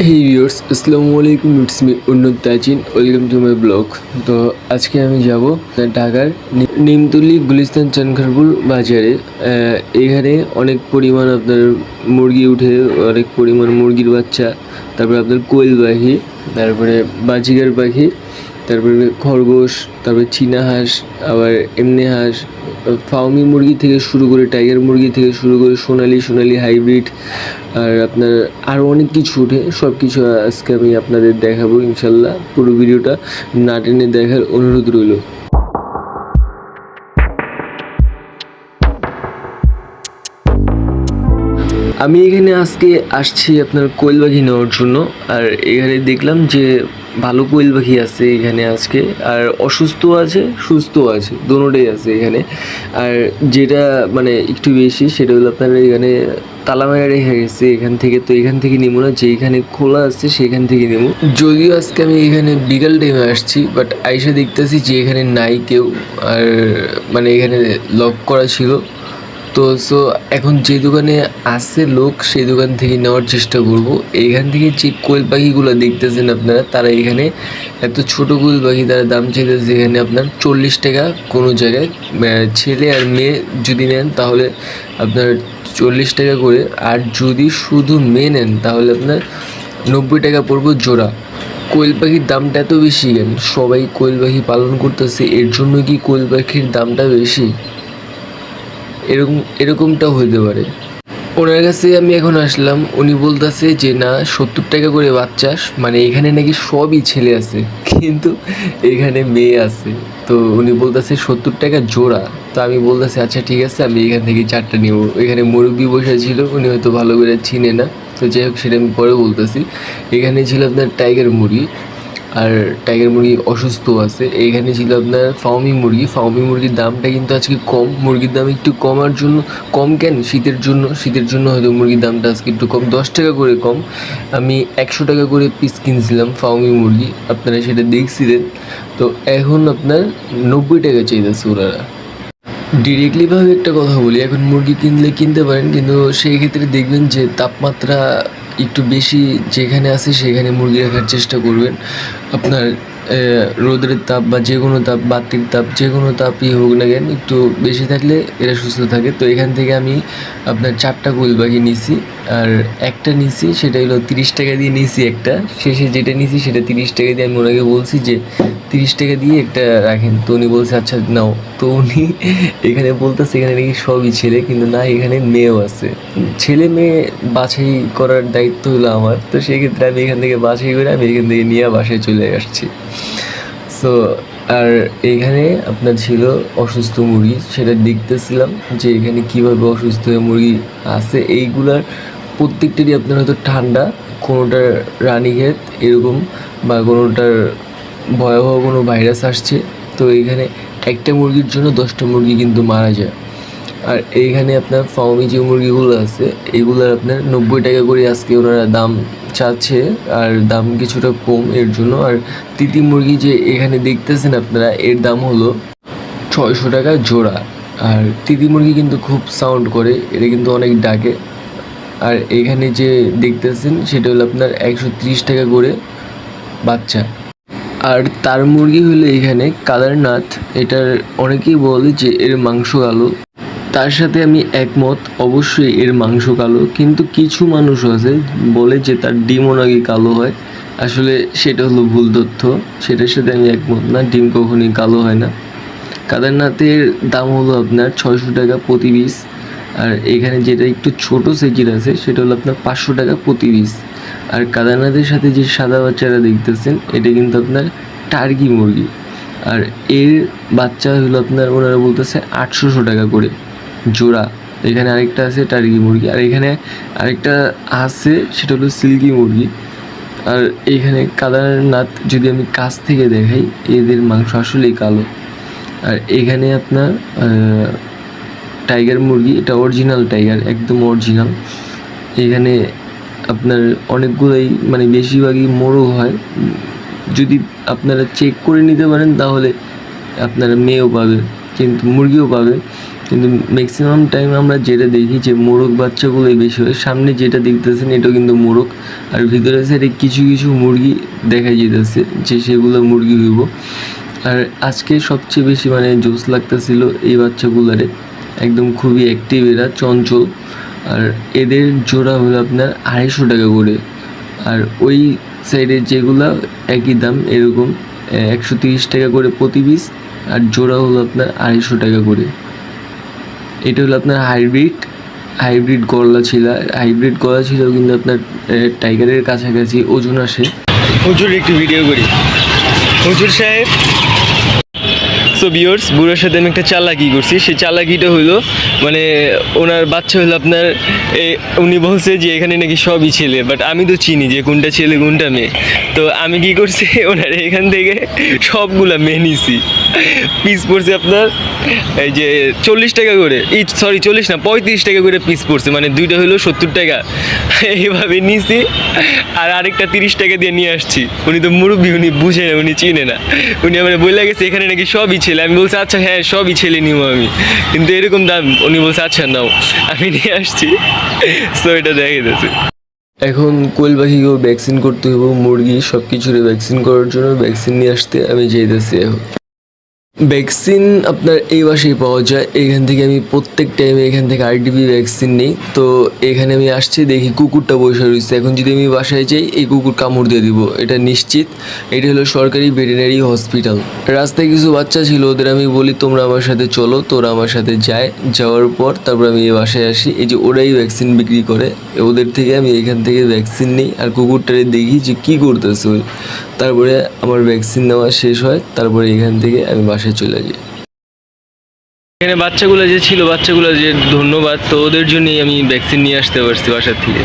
হেই viewers, আসসালামু আলাইকুম। It's me উন্নত Tajin, welcome to my blog. তো আজকে আমি যাব ঢাকার নিমতলি গুলিস্তান চানখারপুল বাজারে। এখানে অনেক পরিমাণ আপনার মুরগি উঠে, অনেক পরিমাণ মুরগির বাচ্চা, তারপরে আপনার কোয়েল পাখি, তারপরে বাজিগার পাখি, তারপরে খরগোশ, তারপরে চীনা হাঁস, আবার এমনি হাঁস, ফার্মি মুরগি থেকে শুরু করে টাইগার মুরগি থেকে শুরু করে সোনালি হাইব্রিড, আর আপনার আরও অনেক কিছু উঠে। সব কিছু আজকে আমি আপনাদের দেখাবো ইনশাল্লাহ। পুরো ভিডিওটা না টেনে দেখার অনুরোধ রইল। আমি এখানে আজকে আসছি আপনার কোয়েল পাখি নেওয়ার জন্য। আর এখানে দেখলাম যে ভালো কোয়েল পাখি আছে এখানে আজকে, আর অসুস্থ আছে, সুস্থ আছে, দুটোটাই আছে এখানে। আর যেটা মানে একটু বেশি সেটা হলো আপনার এখানে তালা মেরে রেখে গেছে এখান থেকে। তো এখান থেকে নিবো না, যে এখানে খোলা আছে সেখান থেকে নেবো। যদিও আজকে আমি এখানে বিকাল টাইমে আসছি, বাট আইসা দেখতেছি যে এখানে নাই কেউ, আর মানে এখানে লক করা ছিল। তো এখন যে দোকানে আসছে লোক, সেই দোকান থেকে নেওয়ার চেষ্টা করব। এইখান থেকে যে কোয়েল পাখিগুলো দেখতেছেন আপনারা, তারা এখানে এত ছোটো কোয়েল পাখি তারা দাম চাইতেছে এখানে আপনার 40 টাকা কোনো জায়গায়। ছেলে আর মেয়ে যদি নেন তাহলে আপনার 40 টাকা করে, আর যদি শুধু মেয়ে নেন তাহলে আপনার 90 টাকা পড়বে জোড়া। কোয়েল পাখির দামটা এত বেশি কেন? সবাই কোয়েল পাখি পালন করতেছে, এর জন্য কি কোয়েল পাখির দামটা বেশি? এরকমটা হইতে পারে। ওনার কাছে আমি এখন আসলাম, উনি বলতেছে যে না, 70 টাকা করে বাচ্চা, মানে এখানে নাকি সবই ছেলে আছে কিন্তু এখানে মেয়ে আছে। তো উনি বলতেছে 70 টাকা জোড়া। তো আমি বলতেছি আচ্ছা ঠিক আছে, আমি এখান থেকে 4টা নিব। এখানে মুরব্বি বসে ছিল, উনি হয়তো ভালো করে চিনে না। তো যাই হোক, সেটা আমি পরে বলতেছি। এখানে ছিল আপনার টাইগার মুরগি, আর টাইগার মুরগি অসুস্থ আছে। এইখানে ছিল আপনার ফার্মি মুরগির দামটা কিন্তু আজকে কম। মুরগির দাম একটু কমার জন্য, কম কেন, শীতের জন্য হয়তো মুরগির দামটা আজকে একটু কম, 10 টাকা করে কম। আমি 100 টাকা করে পিস কিনছিলাম ফার্মি মুরগি, আপনারা সেটা দেখছিলেন। তো এখন আপনার 90 টাকা চাইতেছে ওনারা। ডিরেক্টলিভাবে একটা কথা বলি, এখন মুরগি কিনলে কিনতে পারেন, কিন্তু সেই ক্ষেত্রে দেখবেন যে তাপমাত্রা একটু বেশি যেখানে আছে সেখানে মুরগি রাখার চেষ্টা করবেন। আপনার রোদের তাপ বা যে কোনো তাপ, বাতির তাপ, যে কোনো তাপই হোক না কেন, একটু বেশি থাকলে এরা সুস্থ থাকে। তো এখান থেকে আমি আপনার 4টা কোয়েল পাখি নিছি, আর একটা নিছি সেটা হলো 30 টাকা দিয়ে নিছি একটা। শেষে যেটা নিছি সেটা 30 টাকা দিয়ে আমি ওনাকে বলছি যে 30 টাকা দিয়ে একটা রাখেন। তো উনি বলছে আচ্ছা নাও। তো উনি এখানে বলতেছে এখানে নাকি সবই ছেলে, কিন্তু না, এখানে মেয়েও আছে। ছেলে মেয়ে বাছাই করার দায়িত্ব হলো আমার। তো সেক্ষেত্রে আমি এখান থেকে বাছাই করে আমি এখান থেকে নিয়ে বাসায় চলে আসছি। সো আর এইখানে আপনার ছিল অসুস্থ মুরগি, সেটা দেখতেছিলাম যে এখানে কীভাবে অসুস্থ হয়ে মুরগি আছে। এইগুলার প্রত্যেকটারই আপনার হয়তো ঠান্ডা, কোনোটার রানীক্ষেত এরকম, বা কোনোটার ভয়াবহ কোনো ভাইরাস আসছে। তো এইখানে একটা মুরগির জন্য 10টা মুরগি কিন্তু মারা যায়। আর এইখানে আপনার ফার্মি যে মুরগিগুলো আছে, এগুলোর আপনার 90 টাকা করে আজকে ওনারা দাম চাচ্ছে, আর দাম কিছুটা কম এর জন্য। আর তিতি মুরগি যে এখানে দেখতেছেন আপনারা, এর দাম হলো 600 টাকা জোড়া। আর তিতি মুরগি কিন্তু খুব সাউন্ড করে, এটা কিন্তু অনেক ডাকে। আর এখানে যে দেখতেছেন সেটা হলো আপনার 130 টাকা করে বাচ্চা। আর তার মুরগি হলো এখানে কালারনাথ। এটার অনেকেই বলে যে এর মাংস কালো, তার সাথে আমি একমত। অবশ্যই এর মাংস কালো, কিন্তু কিছু মানুষ আছে বলে যে তার ডিমও নাকি কালো হয়। আসলে সেটা হলো ভুল তথ্য, সেটার সাথে আমি একমত না। ডিম কখনোই কালো হয় না। কাদারনাথের দাম হলো আপনার 600 টাকা প্রতি পিস। আর এখানে যেটা একটু ছোট সাইজের আছে সেটা হলো আপনার 500 টাকা প্রতি পিস। আর কাদারনাথের সাথে যে সাদা বাচ্চারা দেখতেছেন, এটা কিন্তু আপনার টার্কি মুরগি। আর এর বাচ্চা হলো আপনার ওনারা বলতেছে 800 টাকা করে জোড়া। এখানে আরেকটা আছে টার্কি মুরগি, আর এখানে আরেকটা আছে সেটা হলো সিল্কি মুরগি। আর এইখানে কাদারনাথ যদি আমি কাছ থেকে দেখাই, এদের মাংস আসলেই কালো। আর এখানে আপনার টাইগার মুরগি, এটা অরিজিনাল টাইগার, একদম অরিজিনাল। এখানে আপনার অনেকগুলোই, মানে বেশিরভাগই মোরগ হয়। যদি আপনারা চেক করে নিতে পারেন তাহলে আপনারা মেয়েও পাবে, কিন্তু মুরগিও পাবে। কিন্তু ম্যাক্সিমাম টাইম আমরা যেটা দেখি যে মোরগ বাচ্চাগুলোই বেশি হয়। সামনে যেটা দেখতেছেন এটাও কিন্তু মোরগ, আর ভিতরে সাইডে কিছু কিছু মুরগি দেখা যেতেছে যে সেগুলো মুরগি হইব। আর আজকে সবচেয়ে বেশি মানে জোশ লাগতেছিল এই বাচ্চাগুলারে, একদম খুবই অ্যাক্টিভ, এরা চঞ্চল। আর এদের জোড়া হলো আপনার 250 টাকা করে, আর ওই সাইডে যেগুলা একই দাম এরকম 130 টাকা করে প্রতি পিস, আর জোড়া হলো আপনার 250 টাকা করে। এটা হলো আপনার হাইব্রিড গলা ছিল। হাইব্রিড গলা ছিল কিন্তু আপনার টাইগারের কাছাকাছি ওজন আসে। হুজুর একটু ভিডিও করি। হুজুর সাহেব, সো ভিউয়ার্স, বুড়োর সাথে আমি একটা চালাকি করছি। সেই চালাকিটা হলো মানে ওনার বাচ্চা হলো আপনার উনি বলছে যে এখানে নাকি সবই ছেলে, বাট আমি তো চিনি যে কোনটা ছেলে কোনটা মেয়ে। তো আমি কি করছি, ওনার এখান থেকে সবগুলা মেয়ে নিছি। পিস পড়ছে আপনার এই যে 40 টাকা করে, সরি 40 না 35 টাকা করে পিস পড়ছে, মানে দুইটা হলো 70 টাকা। এইভাবে নিছি, আর আরেকটা 30 টাকা দিয়ে নিয়ে আসছি। উনি তো মুরব্বী, উনি বুঝে না, উনি চিনে না। উনি আমার বলে গেছে এখানে নাকি সবই ছেলে। আমি বলছি আচ্ছা হ্যাঁ সবই ছেলে নিব আমি, কিন্তু এরকম দাম। উনি বলছে আচ্ছা নাও, আমি নিয়ে আসছি। সো এটা দেখে দিয়েছে। এখন কোয়েল পাখিকেও ভ্যাকসিন করতে হবে, মুরগি সব কিছুরে ভ্যাকসিন করার জন্য ভ্যাকসিন নিয়ে আসতে আমি যেতেছি এখন। ভ্যাকসিন আপনার এই বাসায় পাওয়া যায়, এখান থেকে আমি প্রত্যেক টাইমে এখান থেকে আরটিপি ভ্যাকসিন নিই। তো এখানে আমি আসছি, দেখি কুকুরটা বসে রয়েছে। এখন যদি আমি বাসায় যাই এই কুকুর কামড় দিয়ে দিব, এটা নিশ্চিত। এটা হলো সরকারি ভেটেরিনারি হসপিটাল। রাস্তায় কিছু বাচ্চা ছিল, ওদের আমি বলি তোমরা আমার সাথে চলো, তোরা আমার সাথে যায়। যাওয়ার পর তারপর আমি এই বাসায় আসি, এই যে ওরাই ভ্যাকসিন বিক্রি করে, ওদের থেকে আমি এখান থেকে ভ্যাকসিন নিই। আর কুকুরটারে দেখি যে কী করতেছে ওই, তারপরে আমার ভ্যাকসিন নেওয়া শেষ হয়, তারপরে এখান থেকে আমি বাসায় চলে যাই। এখানে বাচ্চাগুলো যে ছিল, বাচ্চাগুলো যে ধন্যবাদ, তো ওদের জন্যই আমি ভ্যাকসিন নিয়ে আসতে পারছি বাসার থেকে।